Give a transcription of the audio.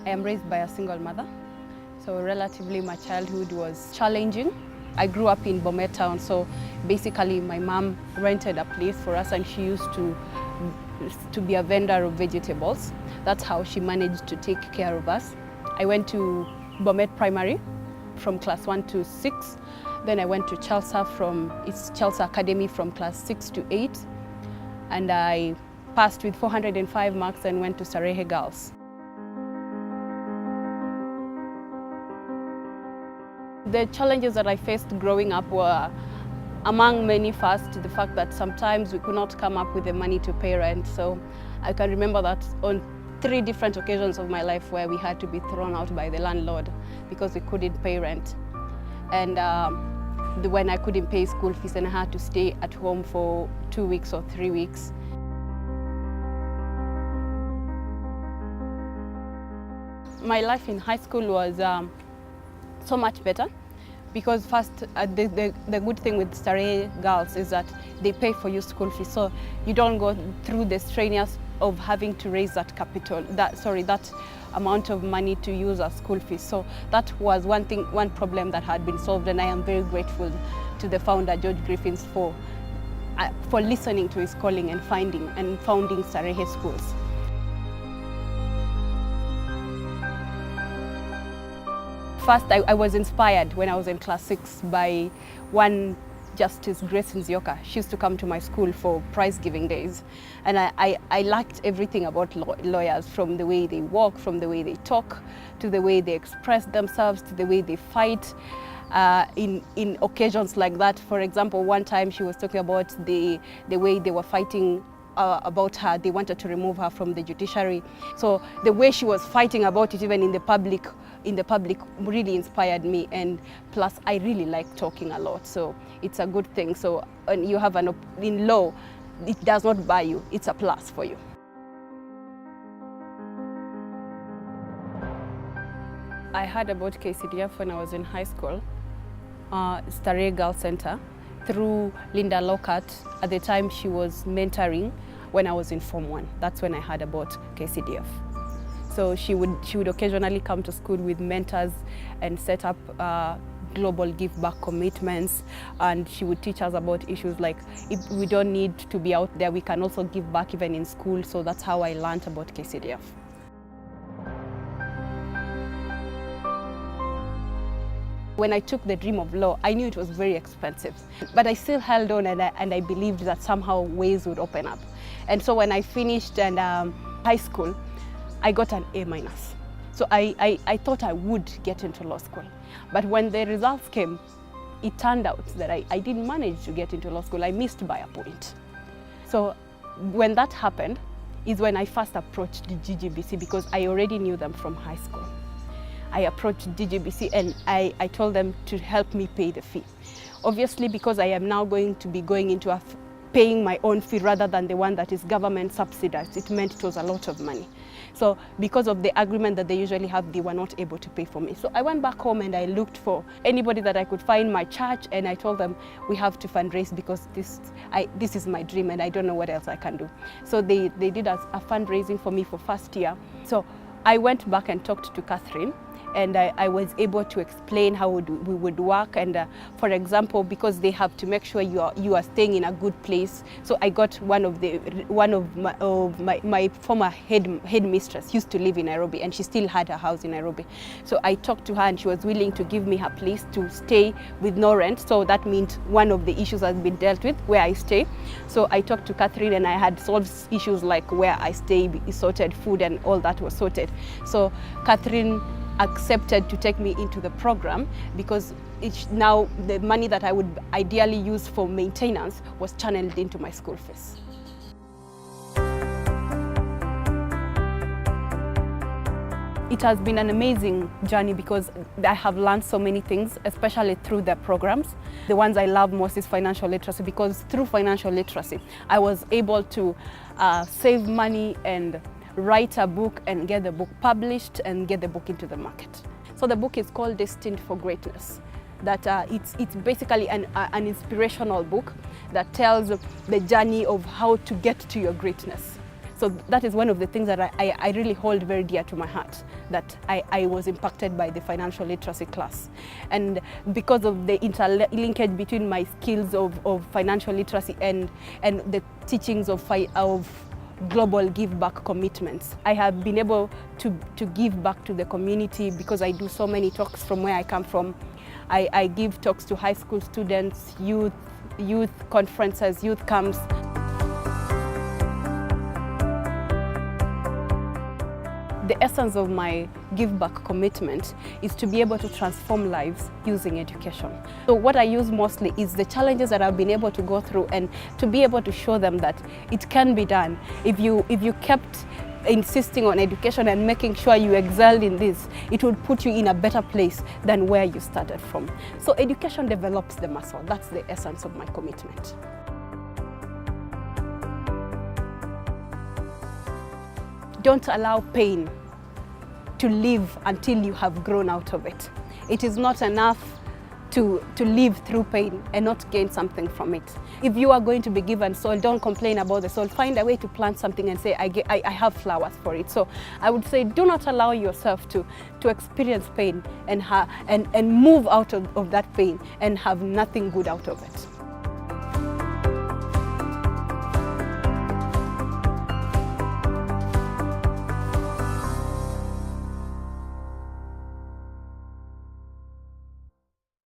I am raised by a single mother, so relatively my childhood was challenging. I grew up in Bomet town, so basically my mom rented a place for us and she used to be a vendor of vegetables. That's how she managed to take care of us. I went to Bomet Primary from class 1 to 6. Then I went to Chelsea Chelsea Academy from class 6 to 8. And I passed with 405 marks and went to Ngerech Girls. The challenges that I faced growing up were, among many, first, the fact that sometimes we could not come up with the money to pay rent. So I can remember that on 3 different occasions of my life where we had to be thrown out by the landlord because we couldn't pay rent. And when I couldn't pay school fees and I had to stay at home for 2 weeks or 3 weeks. My life in high school was so much better because first, the good thing with Ngerech Girls is that they pay for your school fees, so you don't go through the strenuous of having to raise that that amount of money to use as school fees. So that was one problem that had been solved, and I am very grateful to the founder, George Griffiths, for listening to his calling and founding Ngerech schools. First, I was inspired when I was in class 6 by one Justice Grace Nzioka. She used to come to my school for prize giving days. And I liked everything about lawyers, from the way they walk, from the way they talk, to the way they express themselves, to the way they fight in occasions like that. For example, one time she was talking about the way they were fighting about her. They wanted to remove her from the judiciary. So the way she was fighting about it, even in the public, really inspired me. And plus, I really like talking a lot, so it's a good thing. So you have in law, it does not buy you; it's a plus for you. I heard about KCDF when I was in high school, Ngerech Girls Center, through Linda Lockhart. At the time, she was mentoring when I was in Form 1. That's when I heard about KCDF. So she would occasionally come to school with mentors and set up global give back commitments, and she would teach us about issues like, if we don't need to be out there, we can also give back even in school. So that's how I learned about KCDF. When I took the dream of law, I knew it was very expensive, but I still held on, and I believed that somehow ways would open up. And so when I finished high school, I got an A-. So I thought I would get into law school. But when the results came, it turned out that I didn't manage to get into law school. I missed by a point. So when that happened is when I first approached the GGBC, because I already knew them from high school. I approached GGBC and I told them to help me pay the fee. Obviously, because I am now going to be going into paying my own fee rather than the one that is government subsidized, it meant it was a lot of money. So because of the agreement that they usually have, they were not able to pay for me. So I went back home and I looked for anybody that I could find in my church, and I told them, we have to fundraise because this is my dream and I don't know what else I can do. So they did a fundraising for me for first year. So I went back and talked to Catherine, and I was able to explain how we would work. And for example, because they have to make sure you are staying in a good place. So I got one of my former headmistress used to live in Nairobi, and she still had her house in Nairobi. So I talked to her, and she was willing to give me her place to stay with no rent. So that means one of the issues has been dealt with, where I stay. So I talked to Catherine, and I had solved issues like where I stay, sorted food, and all that was sorted. So Catherine accepted to take me into the program, because now the money that I would ideally use for maintenance was channeled into my school fees. It has been an amazing journey because I have learned so many things, especially through the programs. The ones I love most is financial literacy, because through financial literacy, I was able to save money and write a book and get the book published and get the book into the market. So the book is called Destined for Greatness. That it's basically an inspirational book that tells the journey of how to get to your greatness. So that is one of the things that I really hold very dear to my heart, that I was impacted by the financial literacy class. And because of the interlinkage between my skills of financial literacy and the teachings of global give back commitments, I have been able to give back to the community because I do so many talks from where I come from. I give talks to high school students, youth conferences, youth camps. The essence of my give back commitment is to be able to transform lives using education. So what I use mostly is the challenges that I've been able to go through and to be able to show them that it can be done. If you kept insisting on education and making sure you excelled in this, it would put you in a better place than where you started from. So education develops the muscle. That's the essence of my commitment. Don't allow pain to live until you have grown out of it. It is not enough to live through pain and not gain something from it. If you are going to be given soil, don't complain about the soil. Find a way to plant something and say, I have flowers for it. So I would say, do not allow yourself to experience pain and move out of that pain and have nothing good out of it.